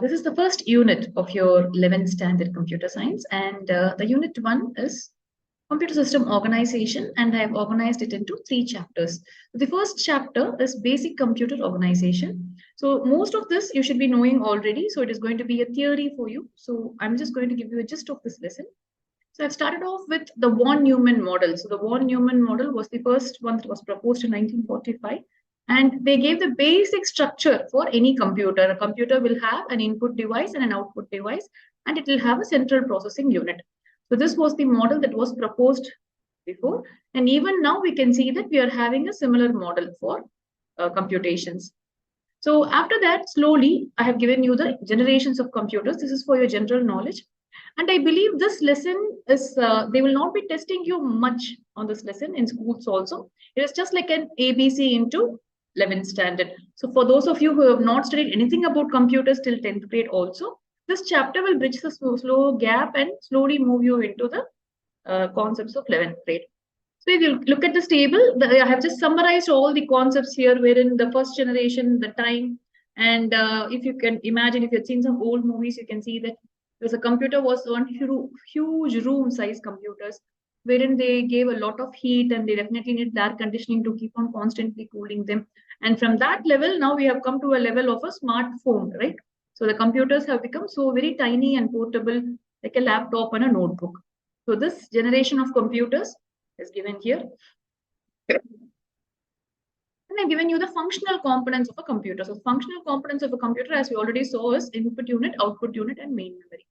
This is the first unit of your 11th standard computer science, and the unit 1 is computer system organization, and I have organized it into 3 chapters. The first chapter is basic computer organization. So most of this you should be knowing already, so it is going to be a theory for you. So I'm just going to give you a gist of this lesson. So I've started off with the von Neumann model. So the von Neumann model was the first one that was proposed in 1945. And they gave the basic structure for any computer. A computer will have an input device and an output device, and it will have a central processing unit. So this was the model that was proposed before. And even now we can see that we are having a similar model for computations. So after that, slowly, I have given you the generations of computers. This is for your general knowledge. And I believe this lesson is, they will not be testing you much on this lesson in schools also. It is just like an ABC into 11th standard. So for those of you who have not studied anything about computers till 10th grade also, this chapter will bridge the slow gap and slowly move you into the concepts of 11th grade. So if you look at this table, I have just summarized all the concepts here, wherein the first generation, the time, and if you can imagine, if you've seen some old movies, you can see that there's a computer was one huge room-sized computers, wherein they gave a lot of heat and they definitely need air conditioning to keep on constantly cooling them. And from that level, now we have come to a level of a smartphone, right? So the computers have become so very tiny and portable, like a laptop and a notebook. So this generation of computers is given here. And I've given you the functional components of a computer. So functional components of a computer, as we already saw, is input unit, output unit, and main memory.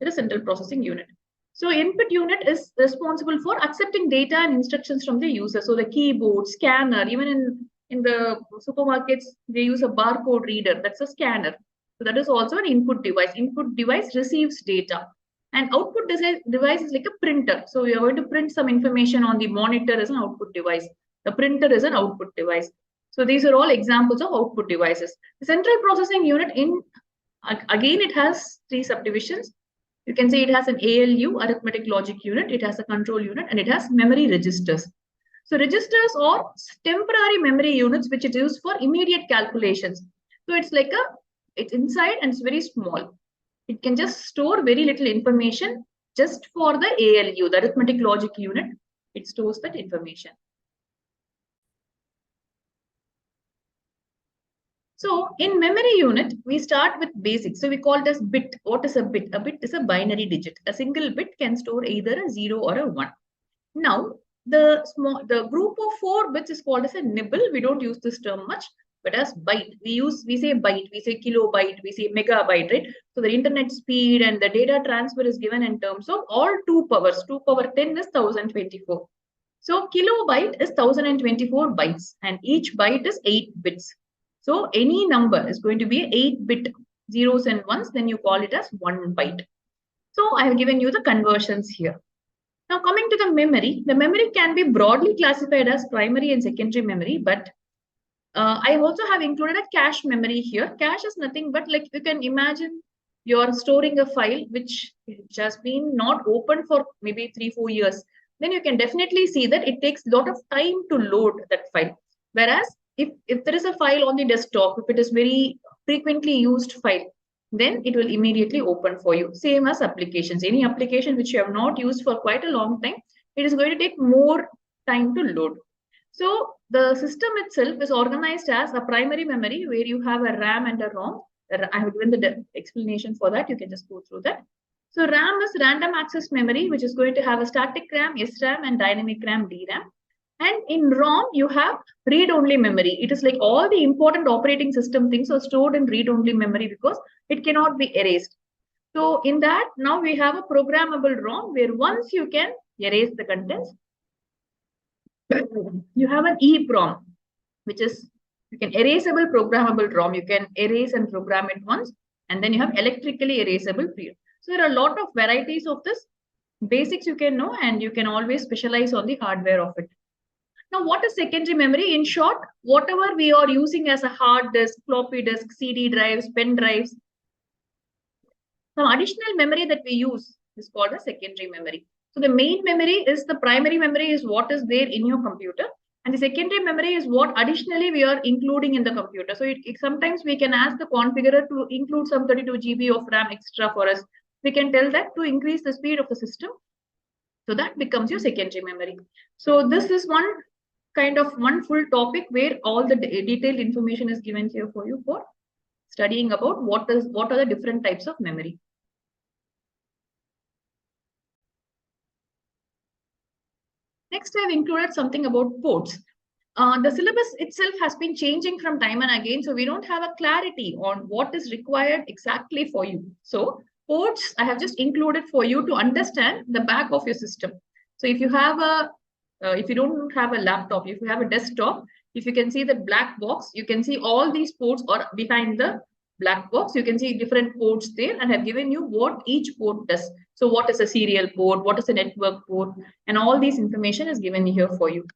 It is central processing unit. So input unit is responsible for accepting data and instructions from the user. So the keyboard, scanner, even in the supermarkets, they use a barcode reader. That's a scanner. So that is also an input device. Input device receives data. And output device is like a printer. So we are going to print some information on the monitor as an output device. The printer is an output device. So these are all examples of output devices. The central processing unit, again, it has 3 subdivisions. You can say it has an ALU, arithmetic logic unit, it has a control unit, and it has memory registers. So registers are temporary memory units which it used for immediate calculations. So it's like it's inside and it's very small. It can just store very little information just for the ALU, the arithmetic logic unit. It stores that information. So in memory unit, we start with basics. So we call it as bit. What is a bit? A bit is a binary digit. A single bit can store either a 0 or a 1. Now, the group of 4 bits is called as a nibble. We don't use this term much, but as byte, we say byte, we say kilobyte, we say megabyte, right? So the internet speed and the data transfer is given in terms of all 2 powers. 2 power 10 is 1024. So kilobyte is 1024 bytes, and each byte is 8 bits. So any number is going to be 8-bit zeros and ones, then you call it as 1 byte. So I have given you the conversions here. Now coming to the memory can be broadly classified as primary and secondary memory, but I also have included a cache memory here. Cache is nothing but, like, you can imagine you're storing a file which has been not opened for maybe 3-4 years. Then you can definitely see that it takes a lot of time to load that file. Whereas if there is a file on the desktop, if it is very frequently used file, then it will immediately open for you. Same as applications. Any application which you have not used for quite a long time, it is going to take more time to load. So the system itself is organized as a primary memory where you have a RAM and a ROM. I have given the explanation for that. You can just go through that. So RAM is random access memory, which is going to have a static RAM, SRAM, and dynamic RAM, DRAM. And in ROM, you have read-only memory. It is like all the important operating system things are stored in read-only memory because it cannot be erased. So in that, now we have a programmable ROM where once you can erase the contents, you have an EEPROM, which is, you can erasable programmable ROM. You can erase and program it once, and then you have electrically erasable period. So there are a lot of varieties of this. Basics you can know, and you can always specialize on the hardware of it. Now, what is secondary memory? In short, whatever we are using as a hard disk, floppy disk, CD drives, pen drives, some additional memory that we use is called a secondary memory. So the main memory is the primary memory is what is there in your computer. And the secondary memory is what additionally we are including in the computer. So sometimes we can ask the configurer to include some 32 GB of RAM extra for us. We can tell that to increase the speed of the system. So that becomes your secondary memory. So this is one kind of one full topic where all the detailed information is given here for you for studying about what are the different types of memory. Next, I've included something about ports. The syllabus itself has been changing from time and again, so we don't have a clarity on what is required exactly for you. So ports I have just included for you to understand the back of your system. So if you have if you don't have a laptop, if you have a desktop, if you can see the black box, you can see all these ports or behind the black box, you can see different ports there, and have given you what each port does. So what is a serial port, what is a network port, and all these information is given here for you.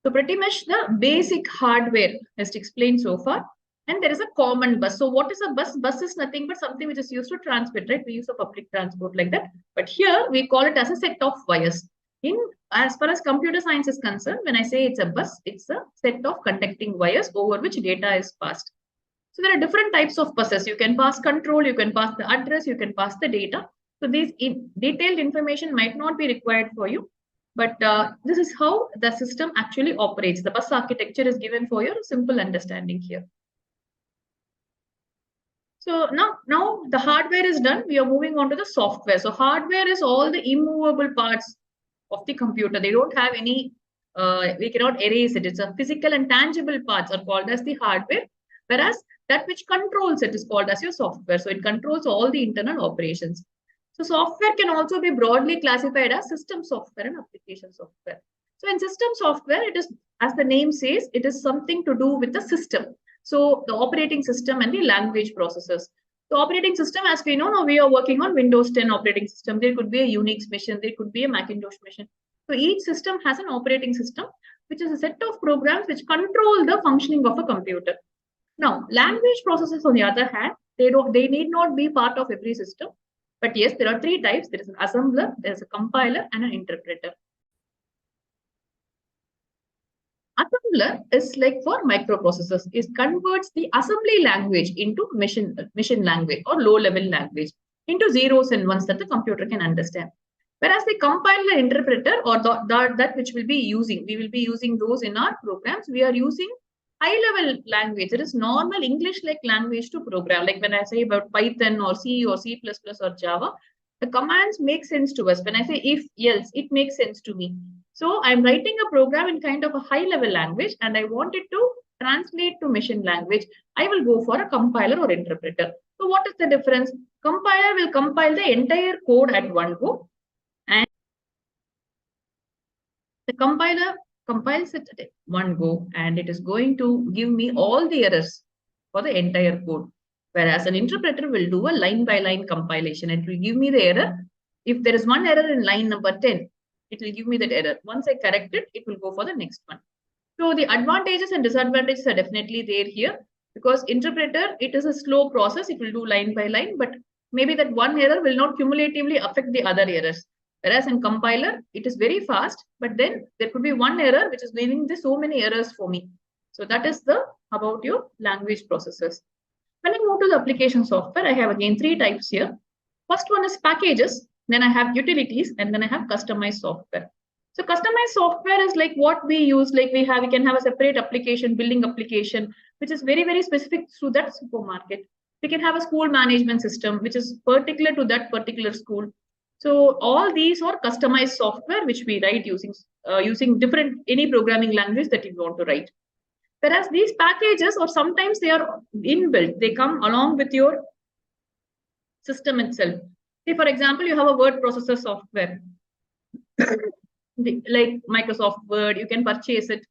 So pretty much the basic hardware is explained so far. And there is a common bus. So what is a bus? Bus is nothing but something which is used to transmit, right? We use a public transport like that. But here we call it as a set of wires. As far as computer science is concerned, when I say it's a bus, it's a set of conducting wires over which data is passed. So there are different types of buses. You can pass control, you can pass the address, you can pass the data. So these detailed information might not be required for you, but this is how the system actually operates. The bus architecture is given for your simple understanding here. So now the hardware is done. We are moving on to the software. So hardware is all the immovable parts of the computer. They don't have any, we cannot erase it. It's a physical and tangible parts are called as the hardware, whereas that which controls it is called as your software. So it controls all the internal operations. So software can also be broadly classified as system software and application software. So in system software, it is, as the name says, it is something to do with the system. So the operating system and the language processors. The operating system, as we know, now we are working on Windows 10 operating system. There could be a Unix machine, there could be a Macintosh machine. So each system has an operating system, which is a set of programs which control the functioning of a computer. Now, language processors, on the other hand, they need not be part of every system. But yes, there are three types. There is an assembler, there is a compiler, and an interpreter. Assembler is like for microprocessors. It converts the assembly language into machine language or low-level language into zeros and ones that the computer can understand. Whereas the compiler interpreter or that which we will be using those in our programs. We are using high-level language. It is normal English-like language to program. Like when I say about Python or C or C++ or Java, the commands make sense to us. When I say if, else, it makes sense to me. So I'm writing a program in kind of a high-level language, and I want it to translate to machine language. I will go for a compiler or interpreter. So what is the difference? Compiler will compile the entire code at one go, and the compiler compiles it at one go, and it is going to give me all the errors for the entire code. Whereas an interpreter will do a line-by-line compilation. It will give me the error. If there is one error in line number 10, it will give me that error. Once I correct it, it will go for the next one. So the advantages and disadvantages are definitely there here, because interpreter, it is a slow process. It will do line by line, but maybe that one error will not cumulatively affect the other errors. Whereas in compiler, it is very fast, but then there could be one error which is leaving so many errors for me. So that is about your language processors. When I move to the application software, I have again three types here. First one is packages, then I have utilities, and then I have customized software. So customized software is like what we use, like we can have a separate application, billing application, which is very, very specific to that supermarket. We can have a school management system, which is particular to that particular school. So all these are customized software, which we write using any programming language that you want to write. Whereas these packages, or sometimes they are inbuilt, they come along with your system itself. Say, for example, you have a word processor software, like Microsoft Word, you can purchase it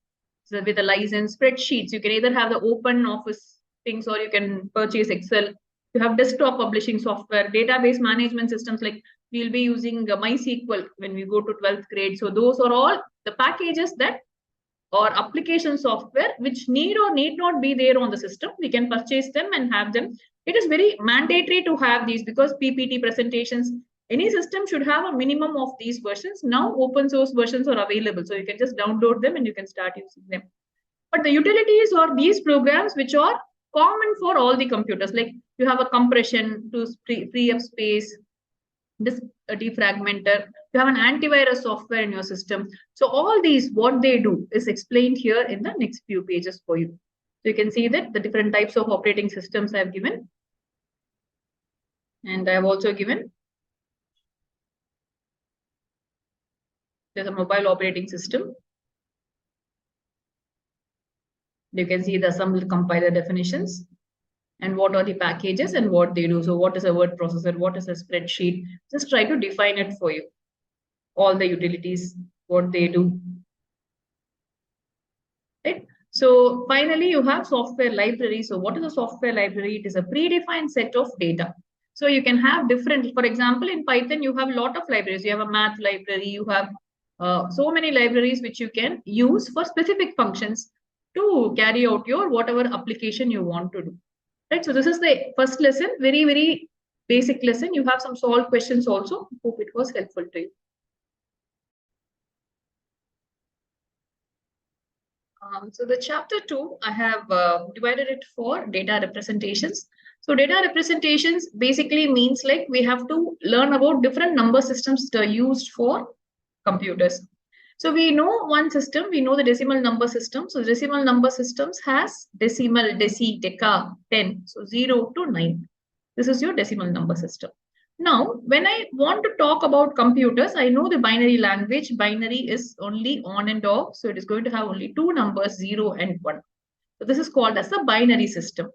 with a license. Spreadsheets, you can either have the open office things or you can purchase Excel. You have desktop publishing software, database management systems, like we'll be using MySQL when we go to 12th grade. So those are all the packages that or application software which need or need not be there on the system. We can purchase them and have them. It is very mandatory to have these because PPT presentations, Any system should have a minimum of these versions. Now open source versions are available, so you can just download them and you can start using them. But the utilities are these programs which are common for all the computers. Like you have a compression to free up space, this defragmenter, you have an antivirus software in your system. So all these, what they do is explained here in the next few pages for you. So you can see that the different types of operating systems I have given. And I have also given, there's a mobile operating system. You can see the some compiler definitions and what are the packages and what they do. So what is a word processor? What is a spreadsheet? Just try to define it for you. All the utilities, what they do. Right? So finally, you have software library. So what is a software library? It is a predefined set of data. So you can have different, for example, in Python, you have a lot of libraries. You have a math library, you have so many libraries which you can use for specific functions to carry out your whatever application you want to do. Right. So this is the first lesson, very, very basic lesson. You have some solved questions also. Hope it was helpful to you. So the chapter 2, I have divided it for data representations. So data representations basically means like we have to learn about different number systems that are used for computers. So we know one system, we know the decimal number system. So decimal number systems has decimal, deci, deca, 10. So 0 to 9. This is your decimal number system. Now, when I want to talk about computers, I know the binary language. Binary is only on and off. So it is going to have only two numbers, 0 and 1. So this is called as a binary system.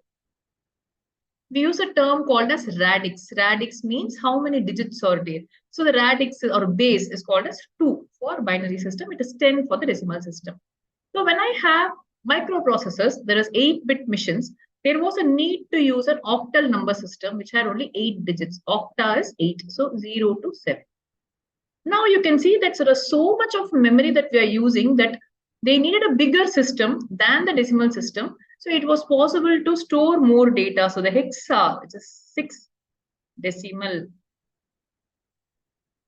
We use a term called as radix. Radix means how many digits are there. So the radix or base is called as 2 for binary system. It is 10 for the decimal system. So when I have microprocessors, there is 8-bit machines. There was a need to use an octal number system which had only 8 digits. Octa is 8, so 0 to 7. Now you can see that there is so much of memory that we are using that they needed a bigger system than the decimal system. So it was possible to store more data. So the hexa, which is 6 decimal,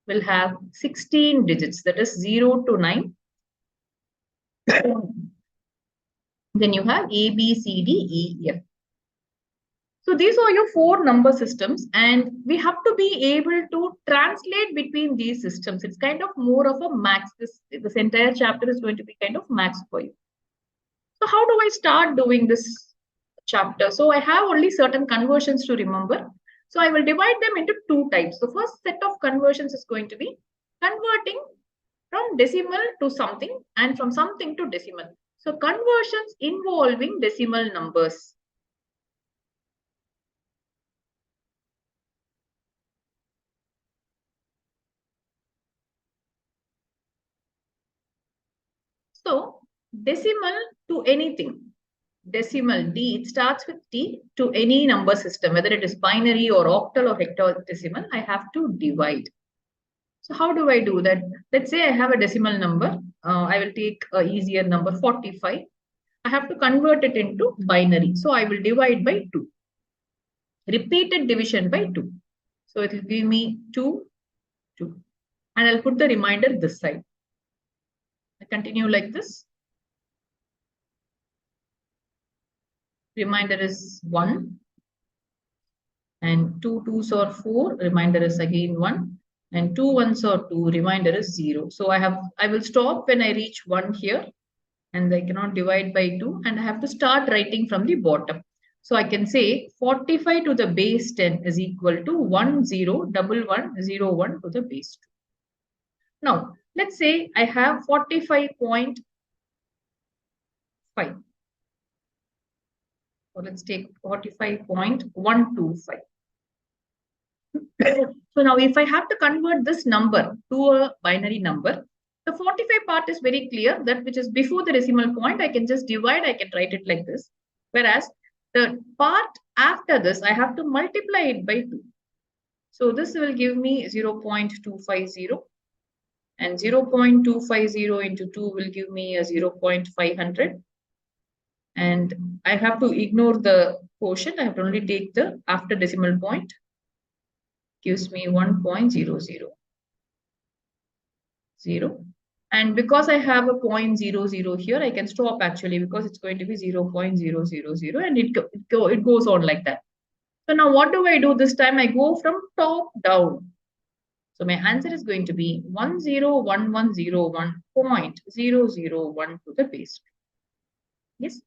will have 16 digits, that is 0 to 9. Then you have A, B, C, D, E, F. So these are your 4 number systems, and we have to be able to translate between these systems. It's kind of more of a max. This entire chapter is going to be kind of max for you. So how do I start doing this chapter? So I have only certain conversions to remember. So I will divide them into 2 types. The first set of conversions is going to be converting from decimal to something and from something to decimal. So conversions involving decimal numbers. So decimal to anything. Decimal D, it starts with D to any number system, whether it is binary or octal or hexadecimal, I have to divide. So how do I do that? Let's say I have a decimal number. I will take an easier number, 45. I have to convert it into binary. So I will divide by 2. Repeated division by 2. So it will give me 2, 2. And I'll put the remainder this side. I continue like this. Remainder is 1. And 2 2s are 4. Remainder is again 1. And 2 1s are 2. Remainder is 0. So I will stop when I reach 1 here. And I cannot divide by 2. And I have to start writing from the bottom. So I can say 45 to the base 10 is equal to 1 0 1 1 0 1 to the base 2. Now, let's say I have 45.5. So let's take 45.125. So now if I have to convert this number to a binary number, the 45 part is very clear. That which is before the decimal point, I can just divide, I can write it like this. Whereas the part after this, I have to multiply it by 2. So this will give me 0.250. And 0.250 into 2 will give me a 0.500. And I have to ignore the quotient. I have to only take the after decimal point. gives me 1.000. And because I have a 0.00 here, I can stop actually because it's going to be 0.000 and it goes on like that. So now what do I do this time? I go from top down. So my answer is going to be 101101.001 to the base. Yes.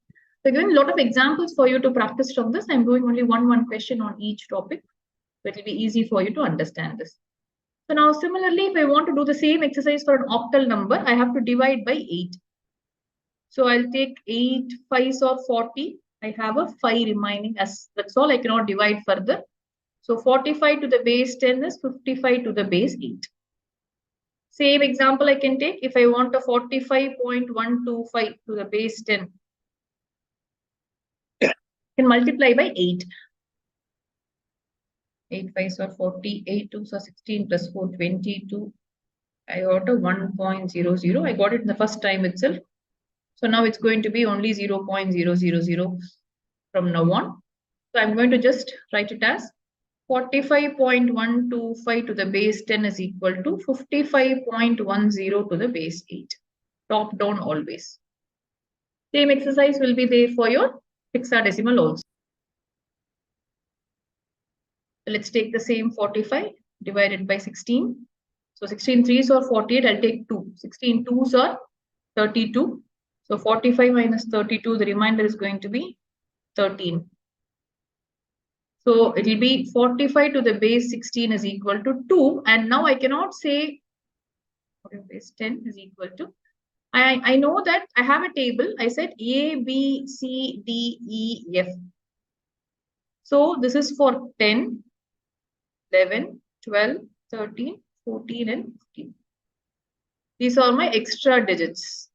So giving a lot of examples for you to practice from this. I'm doing only one question on each topic. So it will be easy for you to understand this. So now similarly, if I want to do the same exercise for an octal number, I have to divide by 8. So I'll take 8 5s or 40. I have a 5 remaining as that's all. I cannot divide further. So 45 to the base 10 is 55 to the base 8. Same example I can take if I want a 45.125 to the base 10. I can multiply by 8. 8 5s are 40, 8 2s are 16 plus 4, 22. I got a 1.00. I got it in the first time itself. So now it's going to be only 0.000 from now on. So I'm going to just write it as 45.125 to the base 10 is equal to 55.10 to the base 8. Top down always. Same exercise will be there for your hexadecimal also. So let's take the same 45 divided by 16. So 16 3s or 48, I'll take 2. 16 2s are 32. So 45 minus 32, the remainder is going to be 13. So it will be 45 to the base 16 is equal to 2. And now I cannot say base 10 is equal to. I know that I have a table. I said A, B, C, D, E, F. So this is for 10, 11, 12, 13, 14, and 15. These are my extra digits.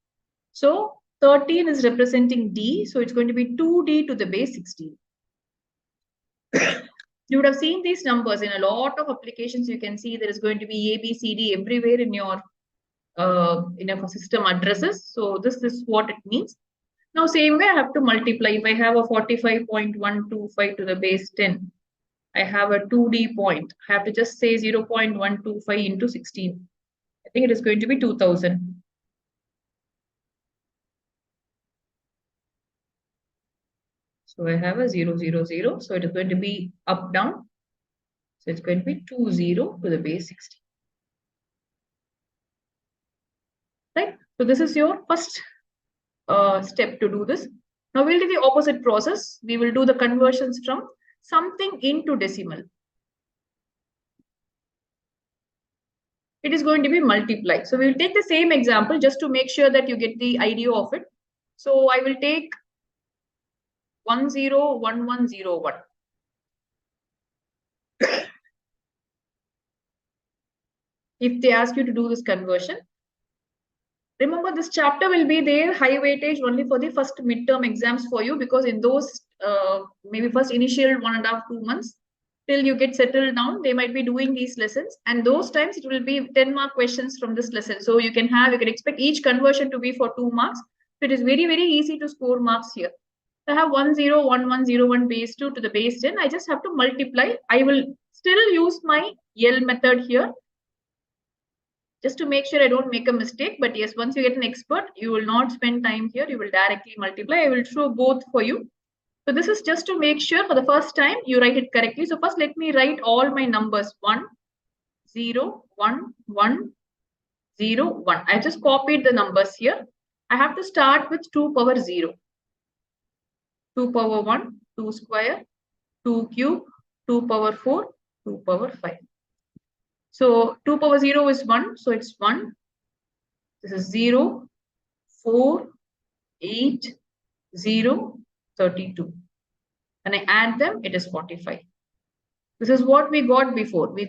So 13 is representing D. So it's going to be 2D to the base 16. You would have seen these numbers in a lot of applications. You can see there is going to be A, B, C, D everywhere in your system addresses. So this is what it means. Now same way I have to multiply. If I have a 45.125 to the base 10, I have a 2D point. I have to just say 0.125 into 16. I think it is going to be 2000. So I have a 0, 0, 0. So it is going to be up, down. So it's going to be 20 to the base 16. Right? So this is your first step to do this. Now we'll do the opposite process. We will do the conversions from something into decimal. It is going to be multiply. So we will take the same example just to make sure that you get the idea of it. So I will take 101101. If they ask you to do this conversion, remember this chapter will be there high weightage only for the first midterm exams for you, because in those maybe first initial 1.5 2 months till you get settled down, they might be doing these lessons, and those times it will be 10-mark questions from this lesson. So you can expect each conversion to be for 2 marks. So it is very easy to score marks here. I have 101101 base 2 to the base 10. I just have to multiply. I will still use my L method here just to make sure I don't make a mistake. But yes, once you get an expert, you will not spend time here. You will directly multiply. I will show both for you. So this is just to make sure for the first time you write it correctly. So first let me write all my numbers 1, 0, 1, 1, 0, 1. I just copied the numbers here. I have to start with 2 power 0. 2 power 1, 2 square, 2 cube, 2 power 4, 2 power 5. So 2 power 0 is 1. So it's 1. This is 0, 4, 8, 0, 32. And I add them, it is 45. This is what we got before. We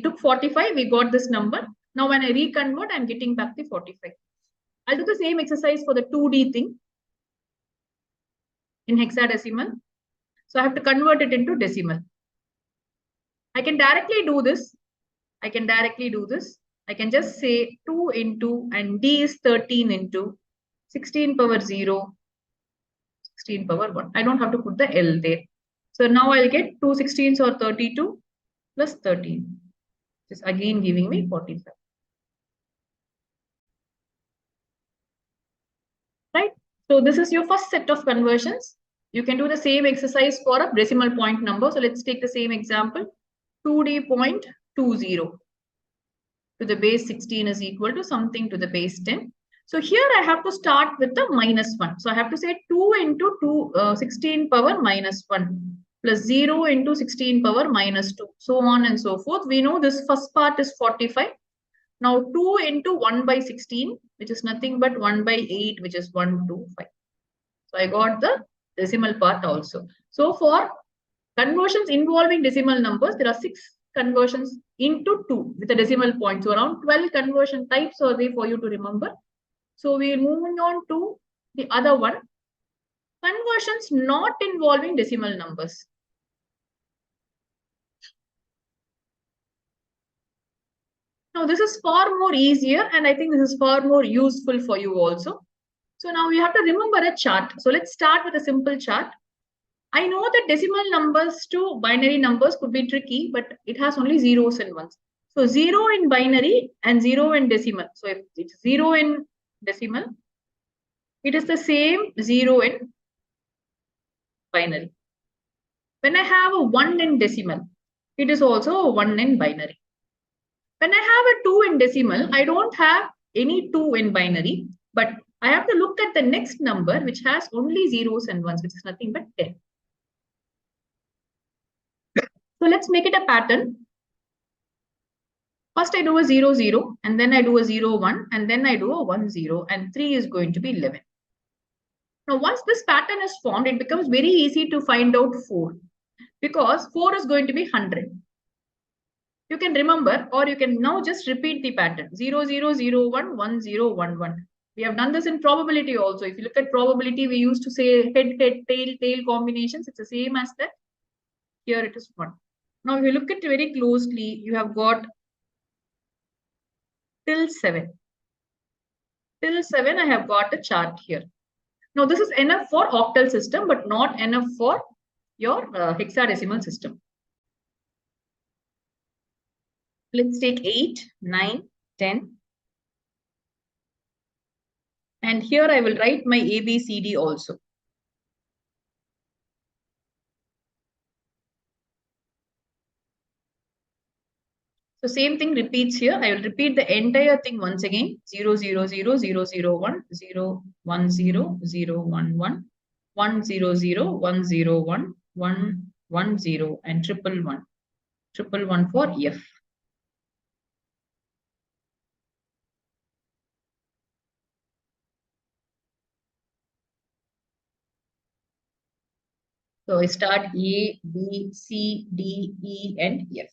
took 45, we got this number. Now when I reconvert, I'm getting back the 45. I'll do the same exercise for the 2D thing in hexadecimal. So I have to convert it into decimal. I can directly do this. I can just say 2 into, and D is 13 into 16 power 0, 16 power 1. I don't have to put the L there. So now I'll get 2 16s or 32. plus 13. This is again giving me 45. Right? So this is your first set of conversions. You can do the same exercise for a decimal point number. So let's take the same example. 2D.20 to the base 16 is equal to something to the base 10. So here I have to start with the minus 1. So I have to say 2 into 16 power minus 1 plus 0 into 16 power minus 2, so on and so forth. We know this first part is 45. Now 2 into 1 by 16, which is nothing but 1 by 8, which is 125. So I got the decimal part also. So for conversions involving decimal numbers, there are 6 conversions into 2 with a decimal point. So around 12 conversion types are there for you to remember. So we are moving on to the other one. Conversions not involving decimal numbers. Now this is far more easier, and I think this is far more useful for you also. So now we have to remember a chart. So let's start with a simple chart. I know that decimal numbers to binary numbers could be tricky, but it has only zeros and ones. So 0 in binary and 0 in decimal. So if it's 0 in decimal, it is the same 0 in binary. When I have a 1 in decimal, it is also a 1 in binary. When I have a 2 in decimal, I don't have any 2 in binary, but I have to look at the next number, which has only zeros and ones, which is nothing but 10. So let's make it a pattern. First I do a 0, 0, and then I do a 0, 1, and then I do a 1, 0, and 3 is going to be 11. Now, once this pattern is formed, it becomes very easy to find out 4, because 4 is going to be 100. You can remember, or you can now just repeat the pattern 0, 0, 0, 1, 1, 0, 1, 1. We have done this in probability also. If you look at probability, we used to say head, head, tail, tail combinations. It's the same as that. Here it is 1. Now, if you look at it very closely, you have got till 7. Till 7, I have got a chart here. Now, this is enough for octal system, but not enough for your hexadecimal system. Let's take 8, 9, 10. And here I will write my ABCD also. So same thing repeats here. I will repeat the entire thing once again. 0, 0, 0, 0, 0, 1, 0, 1, 0, 0, 1, 1, 1, 0, 0, 1, 0, 1, 1, 1, 0, and triple 1. Triple 1 for F. So I start A, B, C, D, E, and F.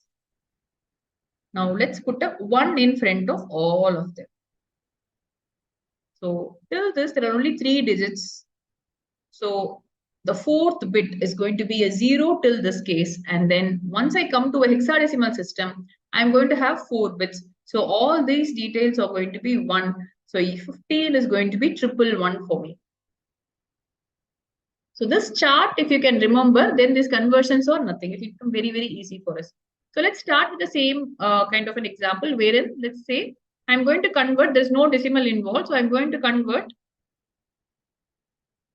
Now let's put a 1 in front of all of them. So till this, there are only 3 digits. So the 4th bit is going to be a 0 till this case. And then once I come to a hexadecimal system, I'm going to have 4 bits. So all these details are going to be 1. So 15 is going to be triple 1 for me. So this chart, if you can remember, then these conversions are nothing. It will become very, very easy for us. So let's start with the same kind of an example wherein, let's say, I'm going to convert, there's no decimal involved. So I'm going to convert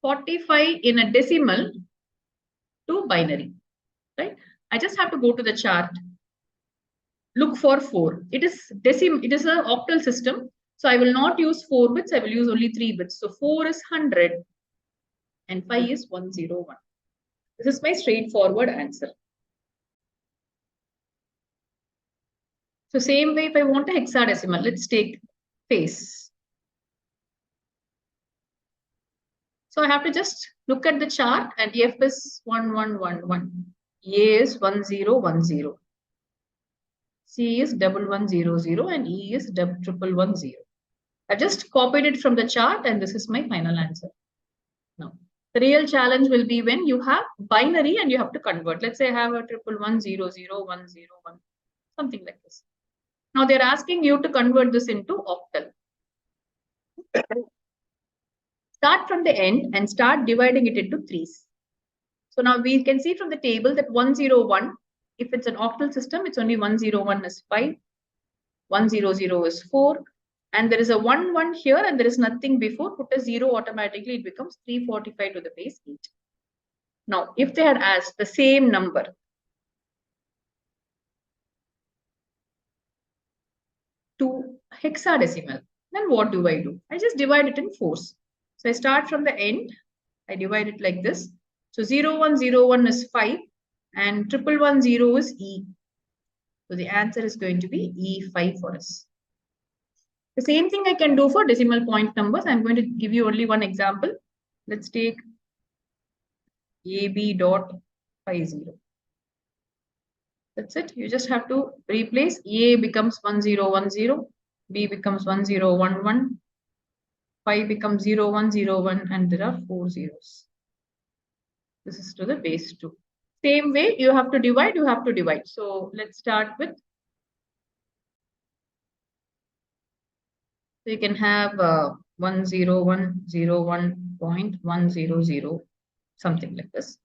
45 in a decimal to binary, right? I just have to go to the chart, look for 4. It is it is an octal system. So I will not use 4 bits. I will use only 3 bits. So 4 is 100 and 5 is 101. This is my straightforward answer. So same way, if I want a hexadecimal, let's take face. So I have to just look at the chart, and F is 1111. A is 1010. C is 1100, and E is 1110. I've just copied it from the chart, and this is my final answer. Now, the real challenge will be when you have binary and you have to convert. Let's say I have a 11100101, something like this. Now they're asking you to convert this into octal. Start from the end and start dividing it into threes. So now we can see from the table that 101, if it's an octal system, it's only 101 is 5, 100 is 4, and there is a 1 here and there is nothing before, put a 0 automatically, it becomes 345 to the base 8. Now, if they had asked the same number to hexadecimal, then what do? I just divide it in 4s. So I start from the end, I divide it like this. So 0101 is 5 and 1110 is E. So the answer is going to be E5 for us. The same thing I can do for decimal point numbers. I'm going to give you only one example. Let's take AB.50. That's it. You just have to replace. A becomes 1010, B becomes 1011, 5 becomes 0101, and there are 4 zeros. This is to the base 2. Same way, you have to divide. So let's start with. So you can have 10101.100, something like this.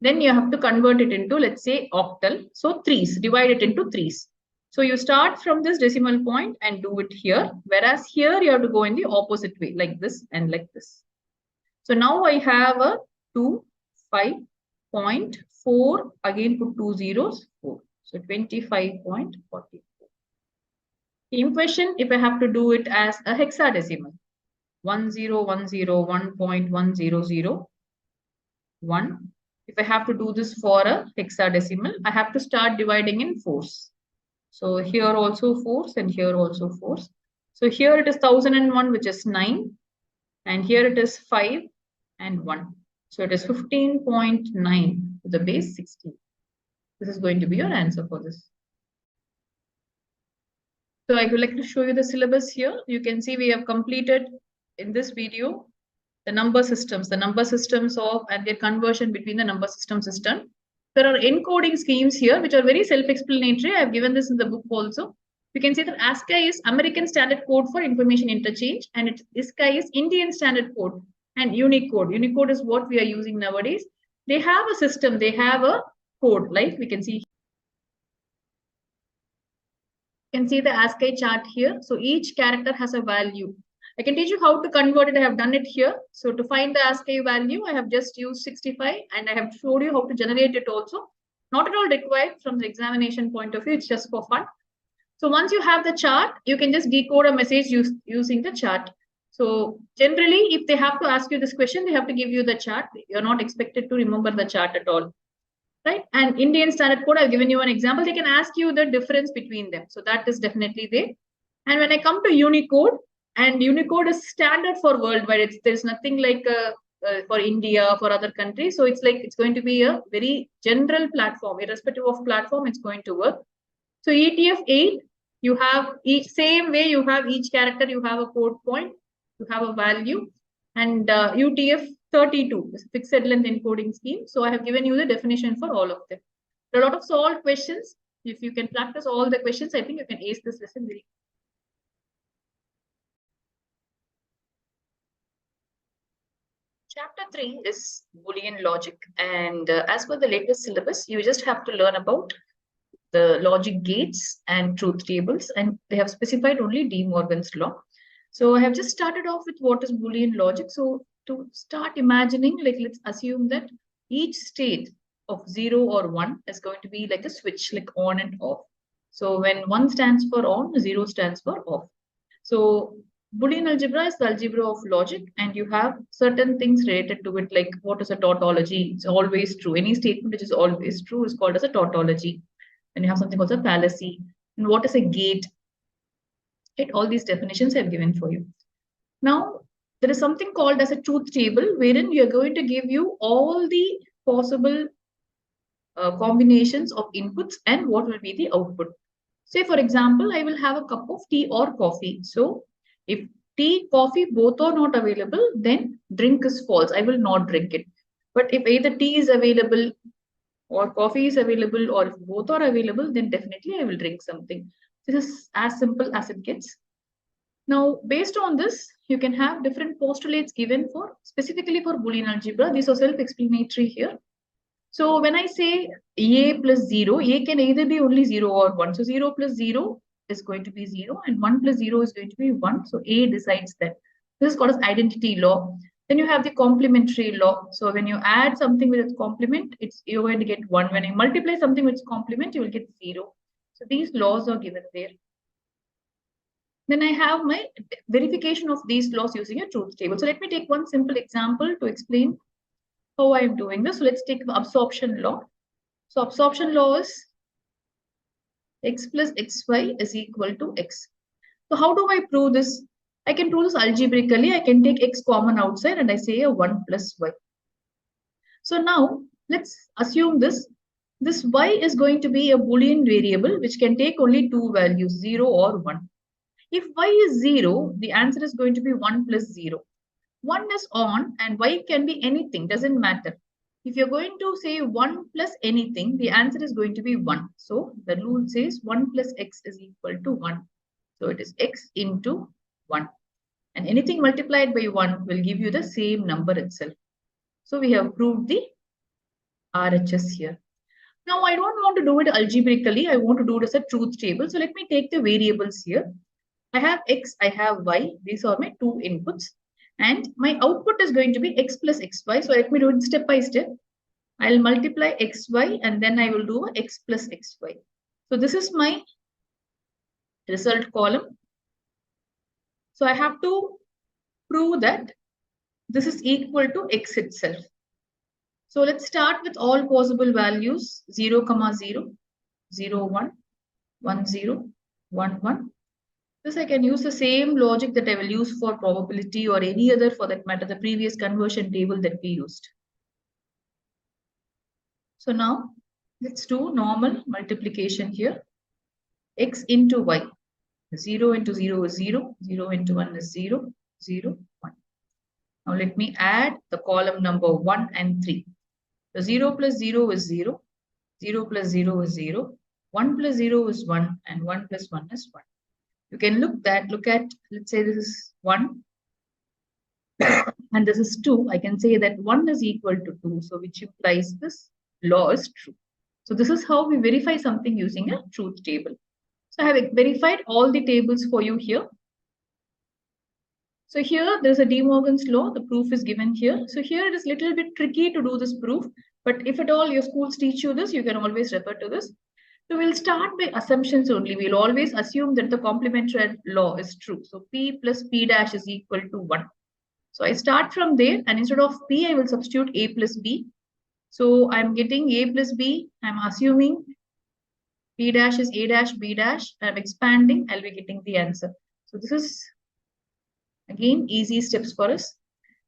Then you have to convert it into, let's say, octal. So 3s, divide it into 3s. So you start from this decimal point and do it here. Whereas here you have to go in the opposite way, like this and like this. So now I have a 25.4, again put 2 zeros, 4. So 25.44. In question, if I have to do it as a hexadecimal, 10101.100, if I have to do this for a hexadecimal, I have to start dividing in 4s. So here also 4s and here also 4s. So here it is 1001, which is 9. And here it is 5 and 1. So it is 15.9 to the base 16. This is going to be your answer for this. So I would like to show you the syllabus here. You can see we have completed in this video the number systems of and their conversion between the number system. There are encoding schemes here which are very self-explanatory. I have given this in the book also. You can see that ASCII is American Standard Code for Information Interchange, and ISCII is Indian Standard Code, and Unicode. Unicode is what we are using nowadays. They have a system, they have a code, like we can see. You can see the ASCII chart here. So each character has a value. I can teach you how to convert it. I have done it here. So to find the ASCII value, I have just used 65 and I have showed you how to generate it also. Not at all required from the examination point of view. It's just for fun. So once you have the chart, you can just decode a message using the chart. So generally, if they have to ask you this question, they have to give you the chart. You're not expected to remember the chart at all. Right? And Indian Standard Code, I've given you an example. They can ask you the difference between them. So that is definitely there. And when I come to Unicode, and Unicode is standard for worldwide. There's nothing like for India, for other countries. So it's like it's going to be a very general platform. Irrespective of platform, it's going to work. So ETF8, you have each same way. You have each character. You have a code point. You have a value. And UTF32 is fixed length encoding scheme. So I have given you the definition for all of them. There are a lot of solved questions. If you can practice all the questions, I think you can ace this lesson very. Chapter 3 is Boolean logic. And as per the latest syllabus, you just have to learn about the logic gates and truth tables. And they have specified only De Morgan's law. So I have just started off with what is Boolean logic. So to start imagining, like let's assume that each state of 0 or 1 is going to be like a switch, like on and off. So when 1 stands for on, 0 stands for off. So Boolean algebra is the algebra of logic, and you have certain things related to it, like what is a tautology? It's always true. Any statement which is always true is called as a tautology. And you have something called a fallacy. And what is a gate? Right? All these definitions I've given for you. Now, there is something called as a truth table, wherein we are going to give you all the possible combinations of inputs and what will be the output. Say, for example, I will have a cup of tea or coffee. So if tea, coffee, both are not available, then drink is false. I will not drink it. But if either tea is available or coffee is available, or if both are available, then definitely I will drink something. This is as simple as it gets. Now, based on this, you can have different postulates given for specifically for Boolean algebra. These are self-explanatory here. So when I say a plus 0, a can either be only 0 or 1. So 0 plus 0 is going to be 0 and 1 plus 0 is going to be 1. So a decides that. This is called as identity law. Then you have the complementary law. So when you add something with its complement, you're going to get 1. When you multiply something with its complement, you will get 0. So these laws are given there. Then I have my verification of these laws using a truth table. So let me take one simple example to explain how I'm doing this. So let's take the absorption law. So absorption law is x plus xy is equal to x. So how do I prove this? I can prove this algebraically. I can take x common outside and I say a 1 plus y. So now let's assume this. This y is going to be a Boolean variable which can take only two values, 0 or 1. If y is 0, the answer is going to be 1 plus 0. 1 is on and y can be anything, doesn't matter. If you're going to say 1 plus anything, the answer is going to be 1. So the rule says 1 plus x is equal to 1. So it is x into 1. And anything multiplied by 1 will give you the same number itself. So we have proved the RHS here. Now I don't want to do it algebraically. I want to do it as a truth table. So let me take the variables here. I have x, I have y. These are my two inputs. And my output is going to be x plus xy. So let me do it step by step. I'll multiply xy and then I will do x plus xy. So this is my result column. So I have to prove that this is equal to x itself. So let's start with all possible values 0, 0, 0, 1, 1, 0, 1, 1. This I can use the same logic that I will use for probability or any other for that matter, the previous conversion table that we used. So now let's do normal multiplication here. X into y. 0 into 0 is 0. 0 into 1 is 0. 0, 1. Now let me add the column number 1 and 3. So 0 plus 0 is 0. 0 plus 0 is 0. 1 plus 0 is 1 and 1 plus 1 is 1. You can look at, let's say this is 1 and this is 2. I can say that 1 is equal to 2. So which implies this law is true. So this is how we verify something using a truth table. So I have verified all the tables for you here. So here there's a De Morgan's law. The proof is given here. So here it is a little bit tricky to do this proof. But if at all your schools teach you this, you can always refer to this. So we'll start by assumptions only. We'll always assume that the complementary law is true. So P plus P dash is equal to 1. So I start from there and instead of P, I will substitute A plus B. So I'm getting A plus B. I'm assuming P dash is A dash, B dash. I'm expanding. I'll be getting the answer. So this is, again, easy steps for us.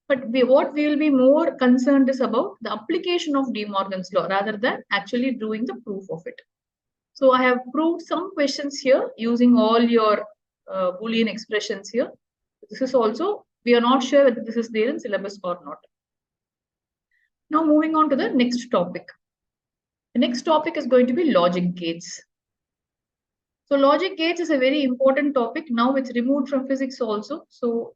But what we will be more concerned is about the application of De Morgan's law rather than actually doing the proof of it. So I have proved some questions here using all your Boolean expressions here. This is also, we are not sure whether this is there in syllabus or not. Now moving on to the next topic. The next topic is going to be logic gates. So logic gates is a very important topic. Now it's removed from physics also. So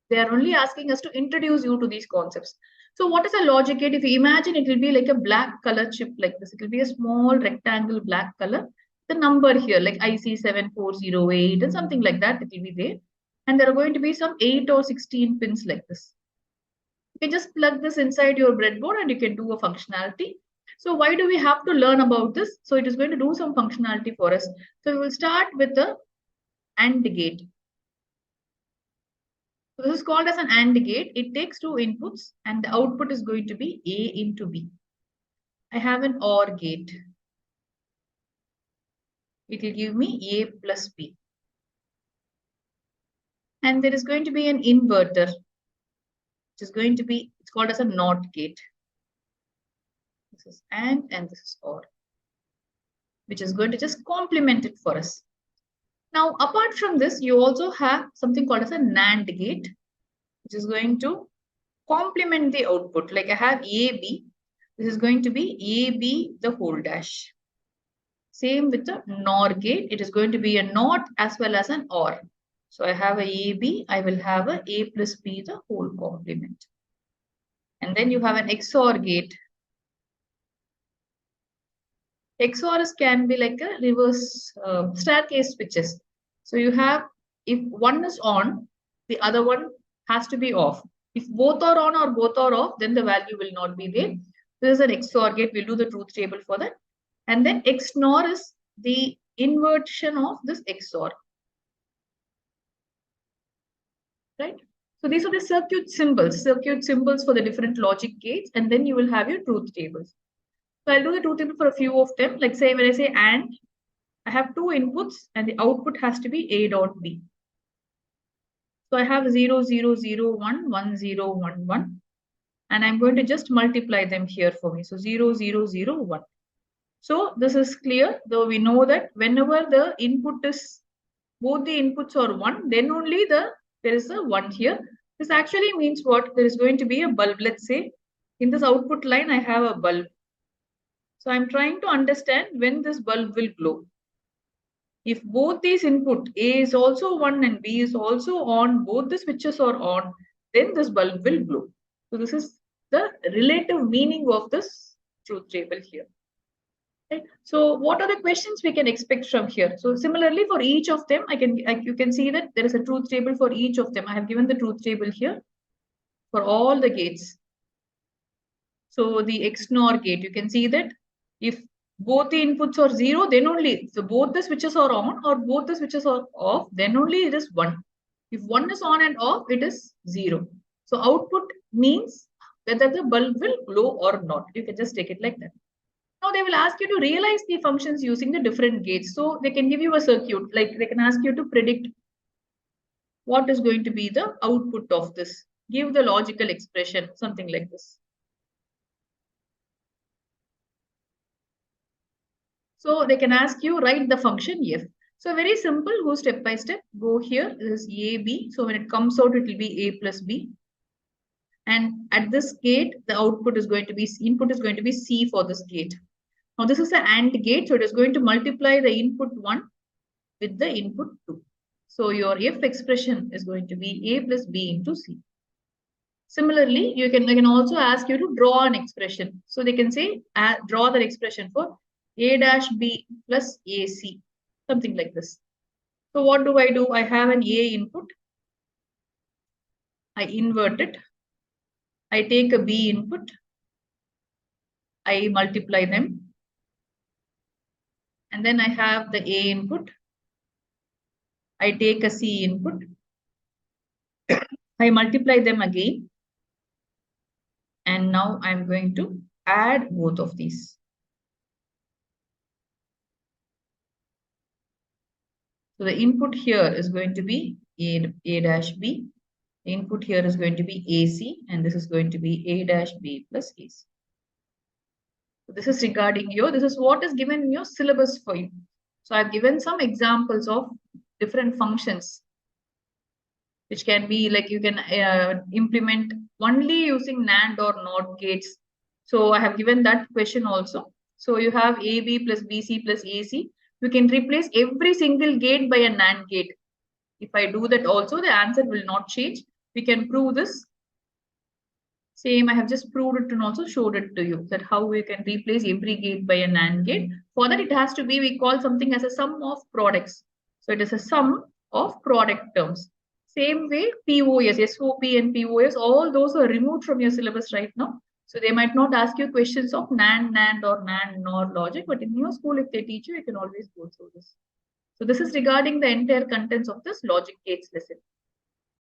they are only asking us to introduce you to these concepts. So what is a logic gate? If you imagine, it will be like a black color chip like this. It will be a small rectangle black color. The number here like IC7408 and something like that, it will be there. And there are going to be some 8 or 16 pins like this. You can just plug this inside your breadboard and you can do a functionality. So why do we have to learn about this? So it is going to do some functionality for us. So we will start with the AND gate. So this is called as an AND gate. It takes two inputs and the output is going to be A into B. I have an OR gate. It will give me A plus B. And there is going to be an inverter, which is going to be, it's called as a NOT gate. This is AND and this is OR, which is going to just complement it for us. Now, apart from this, you also have something called as a NAND gate, which is going to complement the output. Like I have AB, this is going to be AB the whole dash. Same with the NOR gate, it is going to be a NOT as well as an OR. So I have a AB, I will have a A plus B the whole complement. And then you have an XOR gate. XORs can be like a reverse staircase switches. So you have, if one is on, the other one has to be off. If both are on or both are off, then the value will not be there. This is an XOR gate. We'll do the truth table for that. And then XNOR is the inversion of this XOR. Right? So these are the circuit symbols for the different logic gates, and then you will have your truth tables. So I'll do the truth table for a few of them. Like say when I say AND, I have two inputs and the output has to be A dot B. So I have 0, 0, 0, 1, 1, 0, 1, 1. And I'm going to just multiply them here for me. So 0, 0, 0, 1. So this is clear, though we know that whenever the input is, both the inputs are 1, then only there is a 1 here. This actually means what? There is going to be a bulb. Let's say in this output line, I have a bulb. So I'm trying to understand when this bulb will glow. If both these input A is also 1 and B is also on, both the switches are on, then this bulb will glow. So this is the relative meaning of this truth table here. Right? So what are the questions we can expect from here? So similarly for each of them, you can see that there is a truth table for each of them. I have given the truth table here for all the gates. So the XNOR gate, you can see that if both the inputs are 0, then only, so both the switches are on or both the switches are off, then only it is 1. If one is on and off, it is 0. So output means whether the bulb will glow or not. You can just take it like that. Now they will ask you to realize the functions using the different gates. So they can give you a circuit, like they can ask you to predict what is going to be the output of this. Give the logical expression, something like this. So they can ask you, write the function f. So very simple, go step by step. Go here, this is a, b. So when it comes out, it will be a plus b. And at this gate, the output is going to be, input is going to be c for this gate. Now this is an AND gate, so it is going to multiply the input 1 with the input 2. So your f expression is going to be a plus b into c. Similarly, they can also ask you to draw an expression. So they can say, draw the expression for a dash b plus ac, something like this. So what do? I have an a input. I invert it. I take a b input. I multiply them. And then I have the a input. I take a c input. I multiply them again. And now I'm going to add both of these. So the input here is going to be a dash b. The input here is going to be AC, and this is going to be a dash b plus AC. So this is regarding this is what is given in your syllabus for you. So I've given some examples of different functions, which can be like you can implement only using NAND or NOT gates. So I have given that question also. So you have AB plus BC plus AC. You can replace every single gate by a NAND gate. If I do that also, the answer will not change. We can prove this. Same, I have just proved it and also showed it to you that how we can replace every gate by a NAND gate. For that, it has to be, we call something as a sum of products. So it is a sum of product terms. Same way, POS, SOP and POS, all those are removed from your syllabus right now. So they might not ask you questions of NAND or NAND NOR logic, but in your school, if they teach you, you can always go through this. So this is regarding the entire contents of this logic gates lesson.